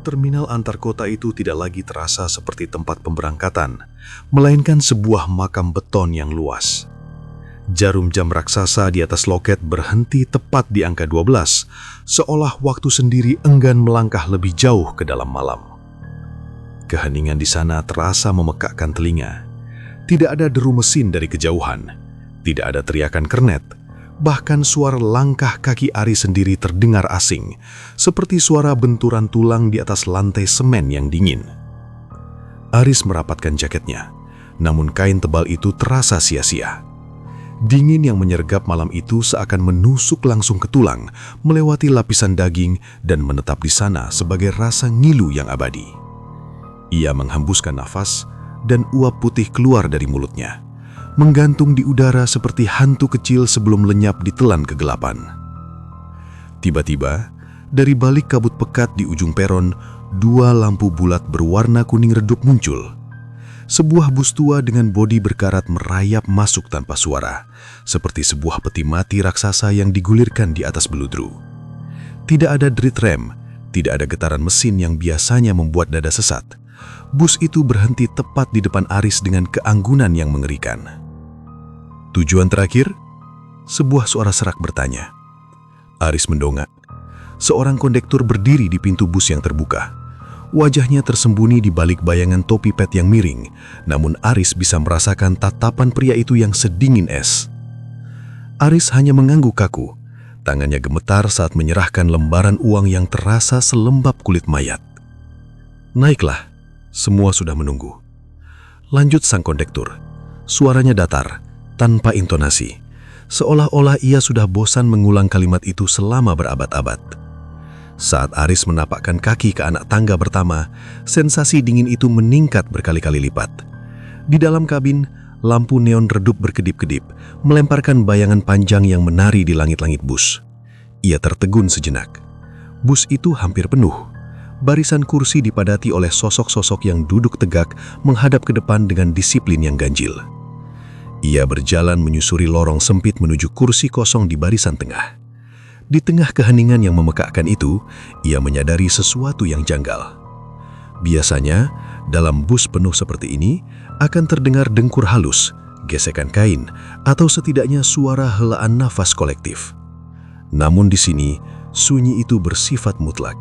Terminal antar kota itu tidak lagi terasa seperti tempat pemberangkatan, melainkan sebuah makam beton yang luas. Jarum jam raksasa di atas loket berhenti tepat di angka 12, seolah waktu sendiri enggan melangkah lebih jauh ke dalam malam. Keheningan di sana terasa memekakkan telinga. Tidak ada deru mesin dari kejauhan, tidak ada teriakan kernet, bahkan suara langkah kaki Aris sendiri terdengar asing, seperti suara benturan tulang di atas lantai semen yang dingin. Aris merapatkan jaketnya, namun kain tebal itu terasa sia-sia. Dingin yang menyergap malam itu seakan menusuk langsung ke tulang, melewati lapisan daging dan menetap di sana sebagai rasa ngilu yang abadi. Ia menghembuskan nafas dan uap putih keluar dari mulutnya, menggantung di udara seperti hantu kecil sebelum lenyap ditelan kegelapan. Tiba-tiba, dari balik kabut pekat di ujung peron, dua lampu bulat berwarna kuning redup muncul. Sebuah bus tua dengan bodi berkarat merayap masuk tanpa suara, seperti sebuah peti mati raksasa yang digulirkan di atas beludru. Tidak ada derit rem, tidak ada getaran mesin yang biasanya membuat dada sesat. Bus itu berhenti tepat di depan Aris dengan keanggunan yang mengerikan. "Tujuan terakhir?" Sebuah suara serak bertanya. Aris mendongak. Seorang kondektur berdiri di pintu bus yang terbuka. Wajahnya tersembunyi di balik bayangan topi pet yang miring, namun Aris bisa merasakan tatapan pria itu yang sedingin es. Aris hanya mengangguk kaku. Tangannya gemetar saat menyerahkan lembaran uang yang terasa selembab kulit mayat. "Naiklah, semua sudah menunggu," lanjut sang kondektur. Suaranya datar, tanpa intonasi, seolah-olah ia sudah bosan mengulang kalimat itu selama berabad-abad. Saat Aris menapakkan kaki ke anak tangga pertama, sensasi dingin itu meningkat berkali-kali lipat. Di dalam kabin, lampu neon redup berkedip-kedip, melemparkan bayangan panjang yang menari di langit-langit bus. Ia tertegun sejenak. Bus itu hampir penuh. Barisan kursi dipadati oleh sosok-sosok yang duduk tegak menghadap ke depan dengan disiplin yang ganjil. Ia berjalan menyusuri lorong sempit menuju kursi kosong di barisan tengah. Di tengah keheningan yang memekakkan itu, ia menyadari sesuatu yang janggal. Biasanya, dalam bus penuh seperti ini, akan terdengar dengkur halus, gesekan kain, atau setidaknya suara helaan nafas kolektif. Namun di sini, sunyi itu bersifat mutlak.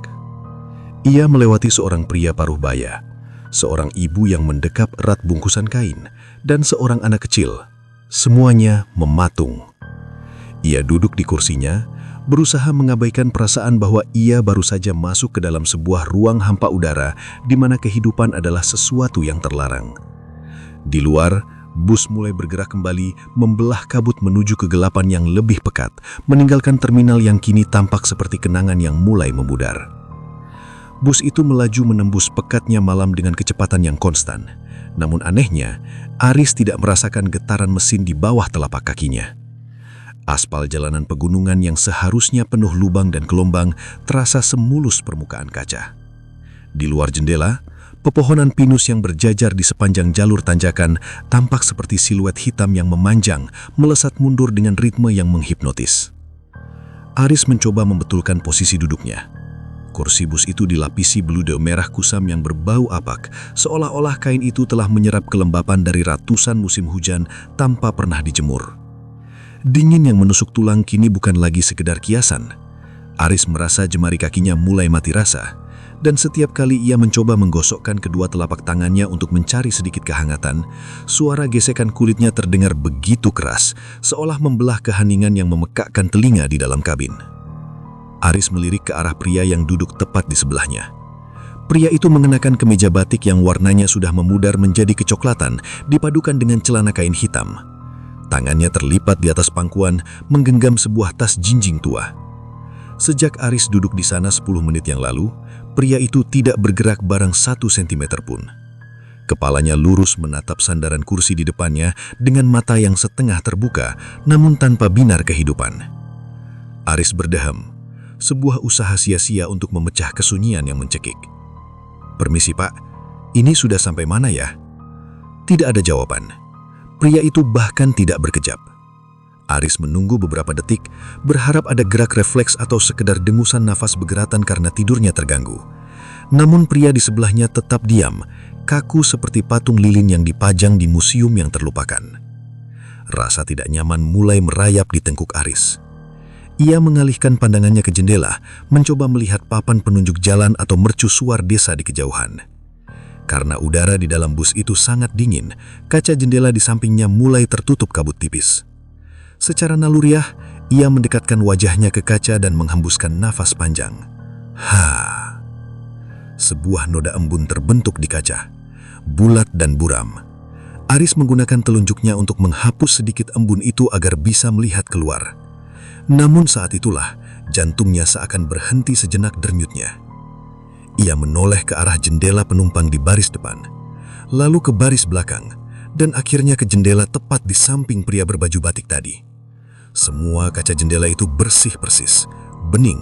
Ia melewati seorang pria paruh baya, seorang ibu yang mendekap erat bungkusan kain, dan seorang anak kecil. Semuanya mematung. Ia duduk di kursinya, berusaha mengabaikan perasaan bahwa ia baru saja masuk ke dalam sebuah ruang hampa udara di mana kehidupan adalah sesuatu yang terlarang. Di luar, bus mulai bergerak kembali, membelah kabut menuju kegelapan yang lebih pekat, meninggalkan terminal yang kini tampak seperti kenangan yang mulai memudar. Bus itu melaju menembus pekatnya malam dengan kecepatan yang konstan. Namun anehnya, Aris tidak merasakan getaran mesin di bawah telapak kakinya. Aspal jalanan pegunungan yang seharusnya penuh lubang dan gelombang terasa semulus permukaan kaca. Di luar jendela, pepohonan pinus yang berjajar di sepanjang jalur tanjakan tampak seperti siluet hitam yang memanjang, melesat mundur dengan ritme yang menghipnotis. Aris mencoba membetulkan posisi duduknya. Kursi bus itu dilapisi beluda merah kusam yang berbau apak, seolah-olah kain itu telah menyerap kelembapan dari ratusan musim hujan tanpa pernah dijemur. Dingin yang menusuk tulang kini bukan lagi sekedar kiasan. Aris merasa jemari kakinya mulai mati rasa, dan setiap kali ia mencoba menggosokkan kedua telapak tangannya untuk mencari sedikit kehangatan, suara gesekan kulitnya terdengar begitu keras, seolah membelah keheningan yang memekakkan telinga di dalam kabin. Aris melirik ke arah pria yang duduk tepat di sebelahnya. Pria itu mengenakan kemeja batik yang warnanya sudah memudar menjadi kecoklatan, dipadukan dengan celana kain hitam. Tangannya terlipat di atas pangkuan, menggenggam sebuah tas jinjing tua. Sejak Aris duduk di sana 10 menit yang lalu, pria itu tidak bergerak barang 1 sentimeter pun. Kepalanya lurus menatap sandaran kursi di depannya dengan mata yang setengah terbuka, namun tanpa binar kehidupan. Aris berdeham, sebuah usaha sia-sia untuk memecah kesunyian yang mencekik. "Permisi Pak, ini sudah sampai mana ya?" Tidak ada jawaban. Pria itu bahkan tidak berkejap. Aris menunggu beberapa detik, berharap ada gerak refleks atau sekedar dengusan nafas begeratan karena tidurnya terganggu. Namun pria di sebelahnya tetap diam, kaku seperti patung lilin yang dipajang di museum yang terlupakan. Rasa tidak nyaman mulai merayap di tengkuk Aris. Ia mengalihkan pandangannya ke jendela, mencoba melihat papan penunjuk jalan atau mercusuar desa di kejauhan. Karena udara di dalam bus itu sangat dingin, kaca jendela di sampingnya mulai tertutup kabut tipis. Secara naluriah, ia mendekatkan wajahnya ke kaca dan menghembuskan nafas panjang. Sebuah noda embun terbentuk di kaca, bulat dan buram. Aris menggunakan telunjuknya untuk menghapus sedikit embun itu agar bisa melihat keluar. Namun saat itulah, jantungnya seakan berhenti sejenak denyutnya. Ia menoleh ke arah jendela penumpang di baris depan, lalu ke baris belakang, dan akhirnya ke jendela tepat di samping pria berbaju batik tadi. Semua kaca jendela itu bersih persis, bening.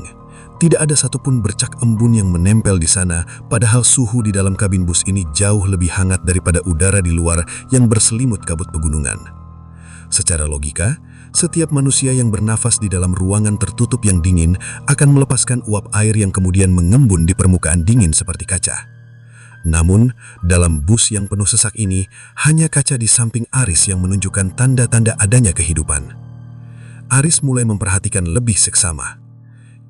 Tidak ada satupun bercak embun yang menempel di sana, padahal suhu di dalam kabin bus ini jauh lebih hangat daripada udara di luar yang berselimut kabut pegunungan. Secara logika, setiap manusia yang bernafas di dalam ruangan tertutup yang dingin akan melepaskan uap air yang kemudian mengembun di permukaan dingin seperti kaca. Namun, dalam bus yang penuh sesak ini, hanya kaca di samping Aris yang menunjukkan tanda-tanda adanya kehidupan. Aris mulai memperhatikan lebih seksama.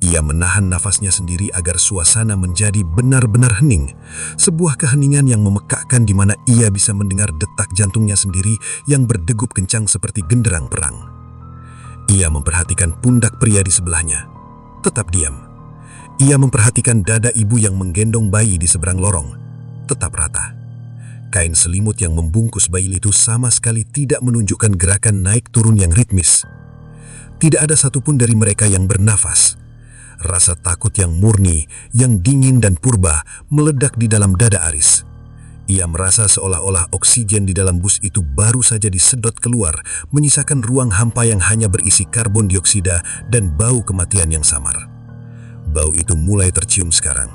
Ia menahan nafasnya sendiri agar suasana menjadi benar-benar hening. Sebuah keheningan yang memekakkan di mana ia bisa mendengar detak jantungnya sendiri yang berdegup kencang seperti genderang perang. Ia memperhatikan pundak pria di sebelahnya. Tetap diam. Ia memperhatikan dada ibu yang menggendong bayi di seberang lorong. Tetap rata. Kain selimut yang membungkus bayi itu sama sekali tidak menunjukkan gerakan naik turun yang ritmis. Tidak ada satupun dari mereka yang bernafas. Rasa takut yang murni, yang dingin dan purba meledak di dalam dada Aris. Ia merasa seolah-olah oksigen di dalam bus itu baru saja disedot keluar, menyisakan ruang hampa yang hanya berisi karbon dioksida dan bau kematian yang samar. Bau itu mulai tercium sekarang.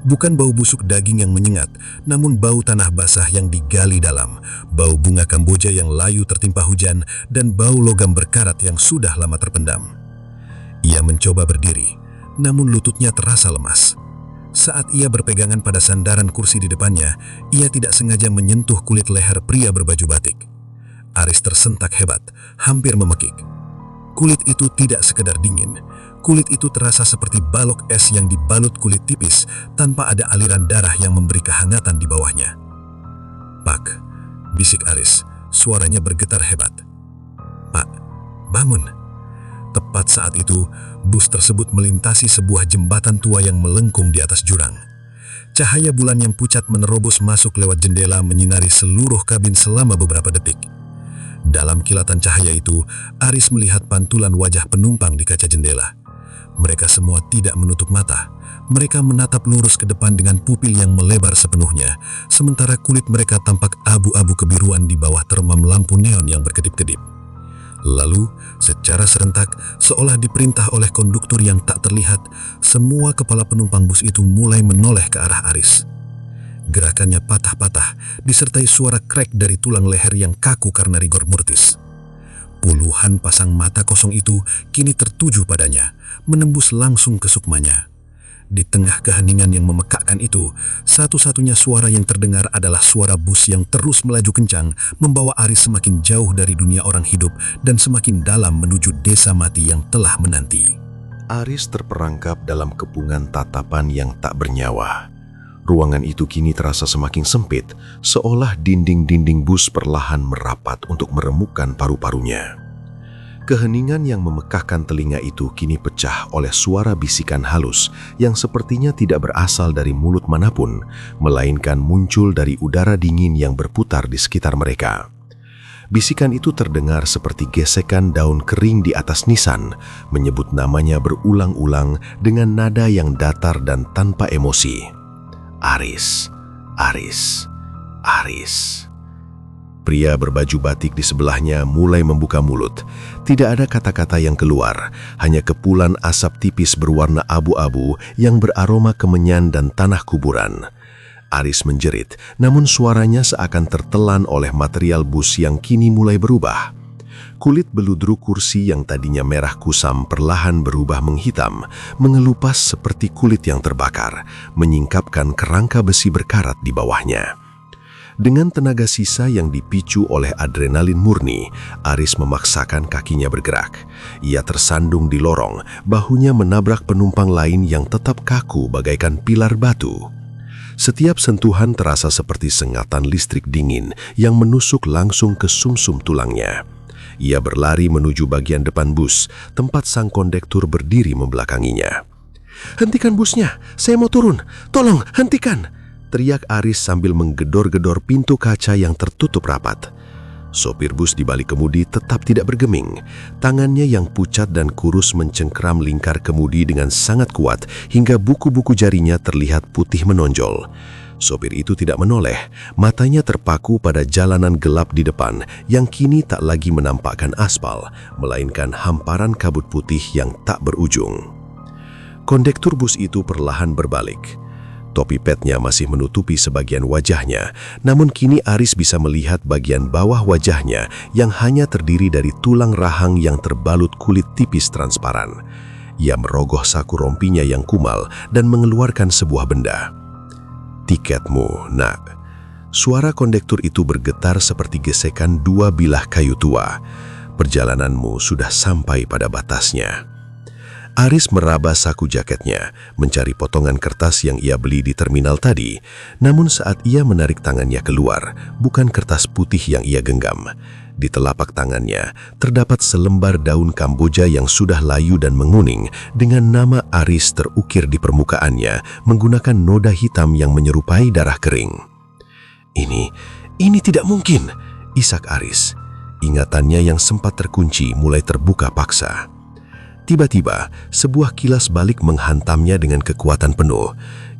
Bukan bau busuk daging yang menyengat, namun bau tanah basah yang digali dalam, bau bunga Kamboja yang layu tertimpa hujan, dan bau logam berkarat yang sudah lama terpendam. Ia mencoba berdiri, namun lututnya terasa lemas. Saat ia berpegangan pada sandaran kursi di depannya, ia tidak sengaja menyentuh kulit leher pria berbaju batik. Aris tersentak hebat, hampir memekik. Kulit itu tidak sekedar dingin. Kulit itu terasa seperti balok es yang dibalut kulit tipis tanpa ada aliran darah yang memberi kehangatan di bawahnya. "Pak," bisik Aris, suaranya bergetar hebat. "Pak, bangun." Tepat saat itu, bus tersebut melintasi sebuah jembatan tua yang melengkung di atas jurang. Cahaya bulan yang pucat menerobos masuk lewat jendela menyinari seluruh kabin selama beberapa detik. Dalam kilatan cahaya itu, Aris melihat pantulan wajah penumpang di kaca jendela. Mereka semua tidak menutup mata. Mereka menatap lurus ke depan dengan pupil yang melebar sepenuhnya, sementara kulit mereka tampak abu-abu kebiruan di bawah termam lampu neon yang berkedip-kedip. Lalu, secara serentak, seolah diperintah oleh konduktur yang tak terlihat, semua kepala penumpang bus itu mulai menoleh ke arah Aris. Gerakannya patah-patah, disertai suara krek dari tulang leher yang kaku karena rigor mortis. Puluhan pasang mata kosong itu kini tertuju padanya, menembus langsung ke sukmanya. Di tengah keheningan yang memekakkan itu, satu-satunya suara yang terdengar adalah suara bus yang terus melaju kencang, membawa Aris semakin jauh dari dunia orang hidup dan semakin dalam menuju desa mati yang telah menanti. Aris terperangkap dalam kepungan tatapan yang tak bernyawa. Ruangan itu kini terasa semakin sempit, seolah dinding-dinding bus perlahan merapat untuk meremukkan paru-parunya. Keheningan yang memekakkan telinga itu kini pecah oleh suara bisikan halus yang sepertinya tidak berasal dari mulut manapun, melainkan muncul dari udara dingin yang berputar di sekitar mereka. Bisikan itu terdengar seperti gesekan daun kering di atas nisan, menyebut namanya berulang-ulang dengan nada yang datar dan tanpa emosi. Aris, Aris, Aris. Pria berbaju batik di sebelahnya mulai membuka mulut. Tidak ada kata-kata yang keluar, hanya kepulan asap tipis berwarna abu-abu yang beraroma kemenyan dan tanah kuburan. Aris menjerit, namun suaranya seakan tertelan oleh material bus yang kini mulai berubah. Kulit beludru kursi yang tadinya merah kusam perlahan berubah menghitam, mengelupas seperti kulit yang terbakar, menyingkapkan kerangka besi berkarat di bawahnya. Dengan tenaga sisa yang dipicu oleh adrenalin murni, Aris memaksakan kakinya bergerak. Ia tersandung di lorong, bahunya menabrak penumpang lain yang tetap kaku bagaikan pilar batu. Setiap sentuhan terasa seperti sengatan listrik dingin yang menusuk langsung ke sumsum tulangnya. Ia berlari menuju bagian depan bus, tempat sang kondektur berdiri membelakanginya. "Hentikan busnya, saya mau turun, tolong hentikan!" teriak Aris sambil menggedor-gedor pintu kaca yang tertutup rapat. Sopir bus di balik kemudi tetap tidak bergeming. Tangannya yang pucat dan kurus mencengkram lingkar kemudi dengan sangat kuat hingga buku-buku jarinya terlihat putih menonjol. Sopir itu tidak menoleh, matanya terpaku pada jalanan gelap di depan yang kini tak lagi menampakkan aspal, melainkan hamparan kabut putih yang tak berujung. Kondektur bus itu perlahan berbalik. Topi petnya masih menutupi sebagian wajahnya, namun kini Aris bisa melihat bagian bawah wajahnya yang hanya terdiri dari tulang rahang yang terbalut kulit tipis transparan. Ia merogoh saku rompinya yang kumal dan mengeluarkan sebuah benda. "Tiketmu, nak." Suara kondektur itu bergetar seperti gesekan dua bilah kayu tua. "Perjalananmu sudah sampai pada batasnya." Aris meraba saku jaketnya, mencari potongan kertas yang ia beli di terminal tadi. Namun saat ia menarik tangannya keluar, bukan kertas putih yang ia genggam. Di telapak tangannya terdapat selembar daun Kamboja yang sudah layu dan menguning dengan nama Aris terukir di permukaannya menggunakan noda hitam yang menyerupai darah kering. Ini tidak mungkin, isak Aris. Ingatannya yang sempat terkunci mulai terbuka paksa. Tiba-tiba, sebuah kilas balik menghantamnya dengan kekuatan penuh.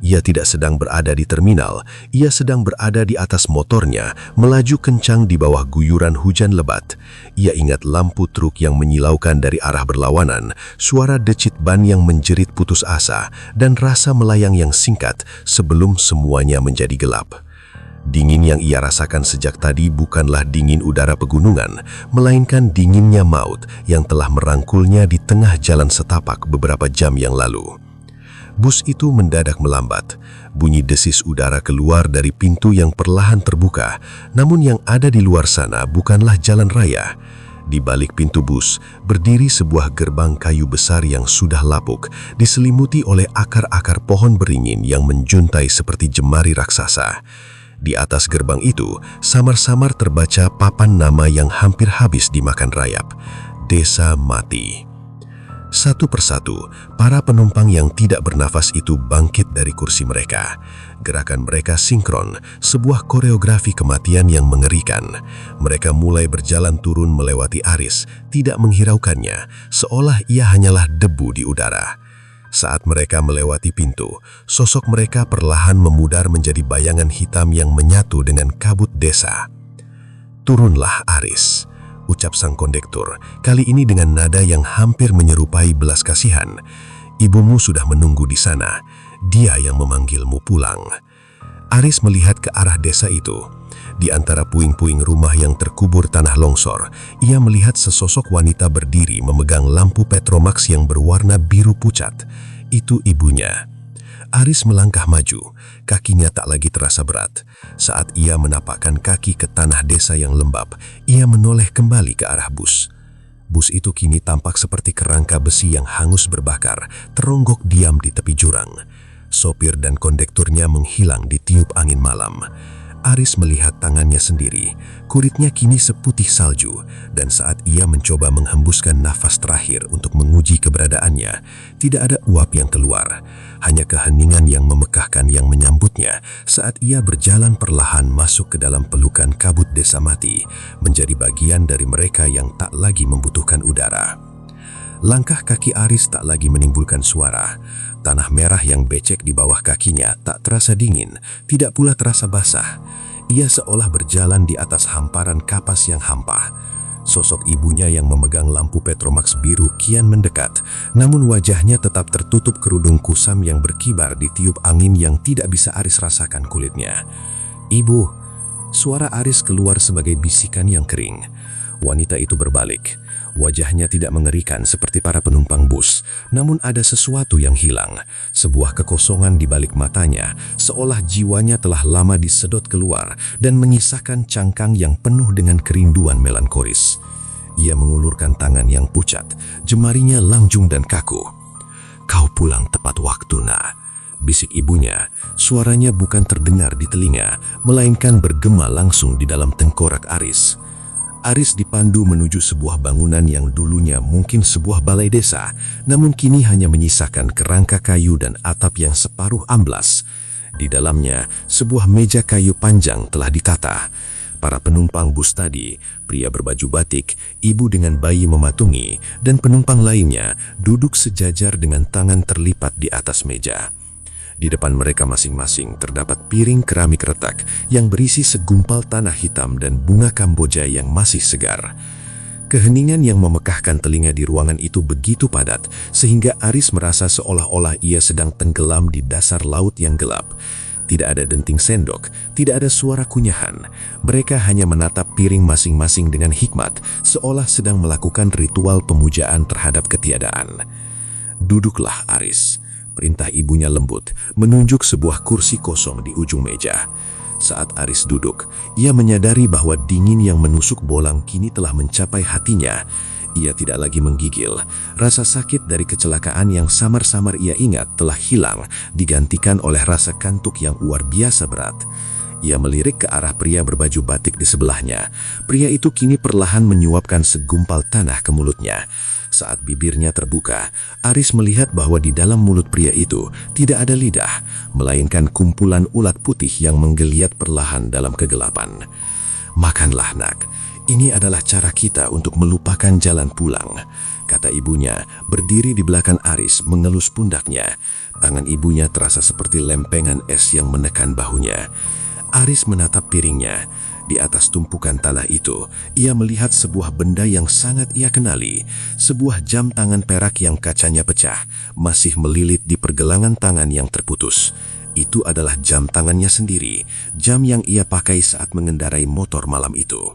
Ia tidak sedang berada di terminal, ia sedang berada di atas motornya, melaju kencang di bawah guyuran hujan lebat. Ia ingat lampu truk yang menyilaukan dari arah berlawanan, suara decit ban yang menjerit putus asa, dan rasa melayang yang singkat sebelum semuanya menjadi gelap. Dingin yang ia rasakan sejak tadi bukanlah dingin udara pegunungan, melainkan dinginnya maut yang telah merangkulnya di tengah jalan setapak beberapa jam yang lalu. Bus itu mendadak melambat. Bunyi desis udara keluar dari pintu yang perlahan terbuka, namun yang ada di luar sana bukanlah jalan raya. Di balik pintu bus, berdiri sebuah gerbang kayu besar yang sudah lapuk, diselimuti oleh akar-akar pohon beringin yang menjuntai seperti jemari raksasa. Di atas gerbang itu, samar-samar terbaca papan nama yang hampir habis dimakan rayap. Desa Mati. Satu persatu, para penumpang yang tidak bernafas itu bangkit dari kursi mereka. Gerakan mereka sinkron, sebuah koreografi kematian yang mengerikan. Mereka mulai berjalan turun melewati Aris, tidak menghiraukannya, seolah ia hanyalah debu di udara. Saat mereka melewati pintu, sosok mereka perlahan memudar menjadi bayangan hitam yang menyatu dengan kabut desa. "Turunlah, Aris," ucap sang kondektur, kali ini dengan nada yang hampir menyerupai belas kasihan. "Ibumu sudah menunggu di sana, dia yang memanggilmu pulang." Aris melihat ke arah desa itu. Di antara puing-puing rumah yang terkubur tanah longsor, ia melihat sesosok wanita berdiri memegang lampu Petromax yang berwarna biru pucat. Itu ibunya. Aris melangkah maju, kakinya tak lagi terasa berat. Saat ia menapakkan kaki ke tanah desa yang lembab, ia menoleh kembali ke arah bus. Bus itu kini tampak seperti kerangka besi yang hangus berbakar, teronggok diam di tepi jurang. Sopir dan kondekturnya menghilang di tiup angin malam. Aris melihat tangannya sendiri, kulitnya kini seputih salju, dan saat ia mencoba menghembuskan nafas terakhir untuk menguji keberadaannya, tidak ada uap yang keluar, hanya keheningan yang memekakkan yang menyambutnya saat ia berjalan perlahan masuk ke dalam pelukan kabut desa mati, menjadi bagian dari mereka yang tak lagi membutuhkan udara. Langkah kaki Aris tak lagi menimbulkan suara. Tanah merah yang becek di bawah kakinya tak terasa dingin, tidak pula terasa basah. Ia seolah berjalan di atas hamparan kapas yang hampa. Sosok ibunya yang memegang lampu Petromax biru kian mendekat, namun wajahnya tetap tertutup kerudung kusam yang berkibar di tiup angin yang tidak bisa Aris rasakan kulitnya. "Ibu," suara Aris keluar sebagai bisikan yang kering. Wanita itu berbalik. Wajahnya tidak mengerikan seperti para penumpang bus, namun ada sesuatu yang hilang. Sebuah kekosongan di balik matanya, seolah jiwanya telah lama disedot keluar dan menyisakan cangkang yang penuh dengan kerinduan melankolis. Ia mengulurkan tangan yang pucat, jemarinya langjung dan kaku. "Kau pulang tepat waktu, Nak," bisik ibunya. Suaranya bukan terdengar di telinga, melainkan bergema langsung di dalam tengkorak Aris. Aris dipandu menuju sebuah bangunan yang dulunya mungkin sebuah balai desa, namun kini hanya menyisakan kerangka kayu dan atap yang separuh amblas. Di dalamnya, sebuah meja kayu panjang telah ditata. Para penumpang bus tadi, pria berbaju batik, ibu dengan bayi mematungi, dan penumpang lainnya duduk sejajar dengan tangan terlipat di atas meja. Di depan mereka masing-masing terdapat piring keramik retak yang berisi segumpal tanah hitam dan bunga Kamboja yang masih segar. Keheningan yang memekakkan telinga di ruangan itu begitu padat sehingga Aris merasa seolah-olah ia sedang tenggelam di dasar laut yang gelap. Tidak ada denting sendok, tidak ada suara kunyahan. Mereka hanya menatap piring masing-masing dengan hikmat, seolah sedang melakukan ritual pemujaan terhadap ketiadaan. "Duduklah, Aris," perintah ibunya lembut, menunjuk sebuah kursi kosong di ujung meja. Saat Aris duduk, ia menyadari bahwa dingin yang menusuk bolang kini telah mencapai hatinya. Ia tidak lagi menggigil. Rasa sakit dari kecelakaan yang samar-samar ia ingat telah hilang, digantikan oleh rasa kantuk yang luar biasa berat. Ia melirik ke arah pria berbaju batik di sebelahnya. Pria itu kini perlahan menyuapkan segumpal tanah ke mulutnya. Saat bibirnya terbuka, Aris melihat bahwa di dalam mulut pria itu tidak ada lidah, melainkan kumpulan ulat putih yang menggeliat perlahan dalam kegelapan. "Makanlah, Nak. Ini adalah cara kita untuk melupakan jalan pulang," kata ibunya, berdiri di belakang Aris mengelus pundaknya. Tangan ibunya terasa seperti lempengan es yang menekan bahunya. Aris menatap piringnya. Di atas tumpukan tanah itu, ia melihat sebuah benda yang sangat ia kenali. Sebuah jam tangan perak yang kacanya pecah, masih melilit di pergelangan tangan yang terputus. Itu adalah jam tangannya sendiri, jam yang ia pakai saat mengendarai motor malam itu.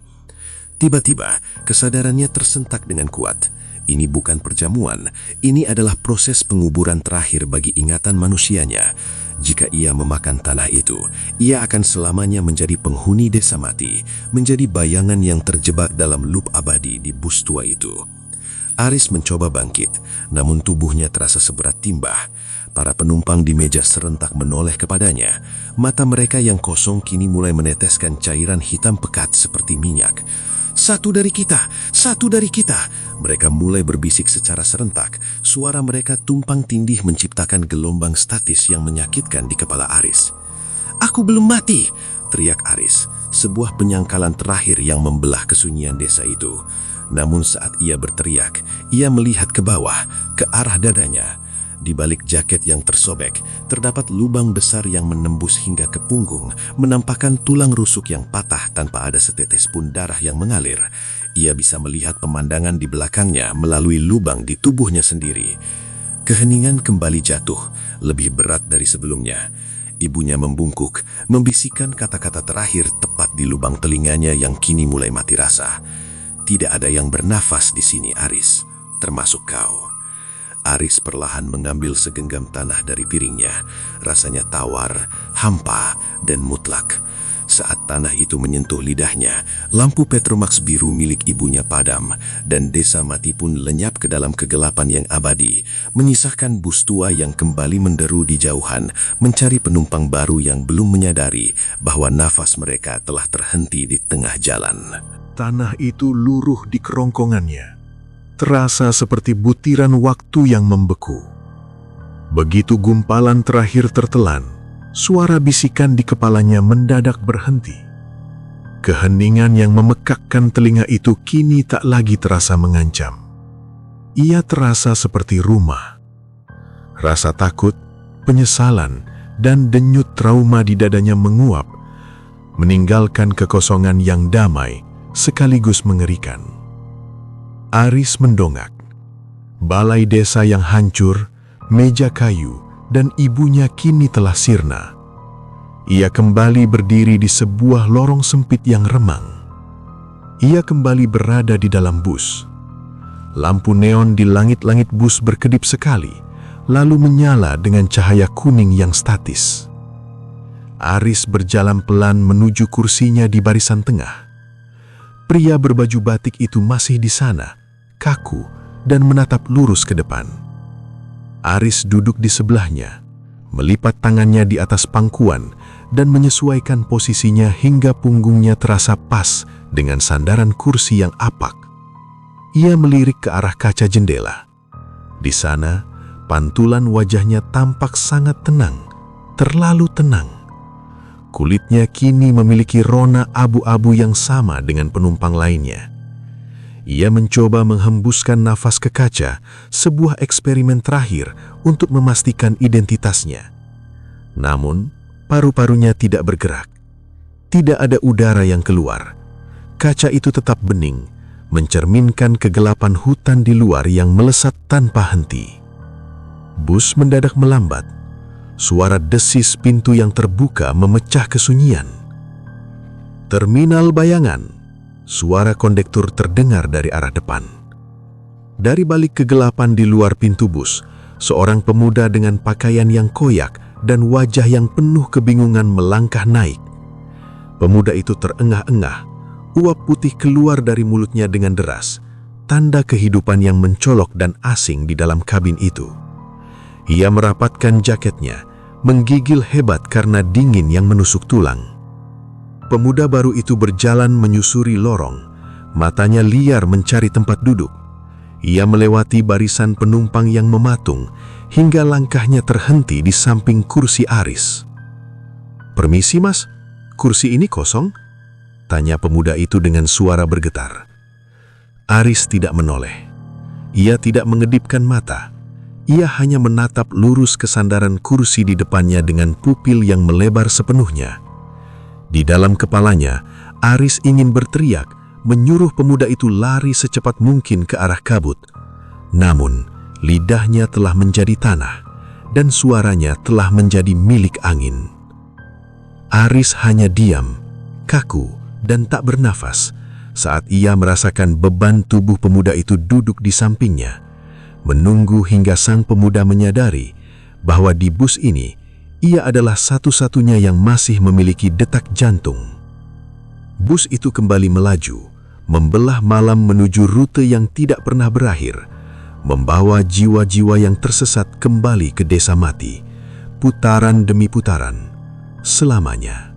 Tiba-tiba, kesadarannya tersentak dengan kuat. Ini bukan perjamuan, ini adalah proses penguburan terakhir bagi ingatan manusianya. Jika ia memakan tanah itu, ia akan selamanya menjadi penghuni desa mati, menjadi bayangan yang terjebak dalam loop abadi di bus tua itu. Aris mencoba bangkit, namun tubuhnya terasa seberat timbah. Para penumpang di meja serentak menoleh kepadanya. Mata mereka yang kosong kini mulai meneteskan cairan hitam pekat seperti minyak. "Satu dari kita! Satu dari kita!" Mereka mulai berbisik secara serentak. Suara mereka tumpang tindih menciptakan gelombang statis yang menyakitkan di kepala Aris. "Aku belum mati!" teriak Aris. Sebuah penyangkalan terakhir yang membelah kesunyian desa itu. Namun saat ia berteriak, ia melihat ke bawah, ke arah dadanya. Di balik jaket yang tersobek, terdapat lubang besar yang menembus hingga ke punggung, menampakkan tulang rusuk yang patah tanpa ada setetes pun darah yang mengalir. Ia bisa melihat pemandangan di belakangnya melalui lubang di tubuhnya sendiri. Keheningan kembali jatuh, lebih berat dari sebelumnya. Ibunya membungkuk, membisikkan kata-kata terakhir tepat di lubang telinganya yang kini mulai mati rasa. "Tidak ada yang bernafas di sini, Aris, termasuk kau." Aris perlahan mengambil segenggam tanah dari piringnya. Rasanya tawar, hampa, dan mutlak. Saat tanah itu menyentuh lidahnya, lampu Petromax biru milik ibunya padam, dan desa mati pun lenyap ke dalam kegelapan yang abadi, menyisahkan bus tua yang kembali menderu di jauhan, mencari penumpang baru yang belum menyadari bahwa nafas mereka telah terhenti di tengah jalan. Tanah itu luruh di kerongkongannya, terasa seperti butiran waktu yang membeku. Begitu gumpalan terakhir tertelan, suara bisikan di kepalanya mendadak berhenti. Keheningan yang memekakkan telinga itu kini tak lagi terasa mengancam. Ia terasa seperti rumah. Rasa takut, penyesalan, dan denyut trauma di dadanya menguap, meninggalkan kekosongan yang damai sekaligus mengerikan. Aris mendongak. Balai desa yang hancur, meja kayu, dan ibunya kini telah sirna. Ia kembali berdiri di sebuah lorong sempit yang remang. Ia kembali berada di dalam bus. Lampu neon di langit-langit bus berkedip sekali, lalu menyala dengan cahaya kuning yang statis. Aris berjalan pelan menuju kursinya di barisan tengah. Pria berbaju batik itu masih di sana, kaku dan menatap lurus ke depan. Aris duduk di sebelahnya, melipat tangannya di atas pangkuan dan menyesuaikan posisinya hingga punggungnya terasa pas dengan sandaran kursi yang apak. Ia melirik ke arah kaca jendela. Di sana, pantulan wajahnya tampak sangat tenang, terlalu tenang. Kulitnya kini memiliki rona abu-abu yang sama dengan penumpang lainnya. Ia mencoba menghembuskan nafas ke kaca, sebuah eksperimen terakhir untuk memastikan identitasnya. Namun, paru-parunya tidak bergerak. Tidak ada udara yang keluar. Kaca itu tetap bening, mencerminkan kegelapan hutan di luar yang melesat tanpa henti. Bus mendadak melambat. Suara desis pintu yang terbuka memecah kesunyian. Terminal Bayangan. Suara kondektur terdengar dari arah depan. Dari balik kegelapan di luar pintu bus, seorang pemuda dengan pakaian yang koyak dan wajah yang penuh kebingungan melangkah naik. Pemuda itu terengah-engah. Uap putih keluar dari mulutnya dengan deras, tanda kehidupan yang mencolok dan asing di dalam kabin itu. Ia merapatkan jaketnya, menggigil hebat karena dingin yang menusuk tulang. Pemuda baru itu berjalan menyusuri lorong, matanya liar mencari tempat duduk. Ia melewati barisan penumpang yang mematung, hingga langkahnya terhenti di samping kursi Aris. "Permisi mas, kursi ini kosong?" tanya pemuda itu dengan suara bergetar. Aris tidak menoleh. Ia tidak mengedipkan mata. Ia hanya menatap lurus ke sandaran kursi di depannya dengan pupil yang melebar sepenuhnya. Di dalam kepalanya, Aris ingin berteriak, menyuruh pemuda itu lari secepat mungkin ke arah kabut. Namun, lidahnya telah menjadi tanah, dan suaranya telah menjadi milik angin. Aris hanya diam, kaku, dan tak bernafas saat ia merasakan beban tubuh pemuda itu duduk di sampingnya, menunggu hingga sang pemuda menyadari bahwa di bus ini ia adalah satu-satunya yang masih memiliki detak jantung. Bus itu kembali melaju, membelah malam menuju rute yang tidak pernah berakhir, membawa jiwa-jiwa yang tersesat kembali ke desa mati, putaran demi putaran, selamanya.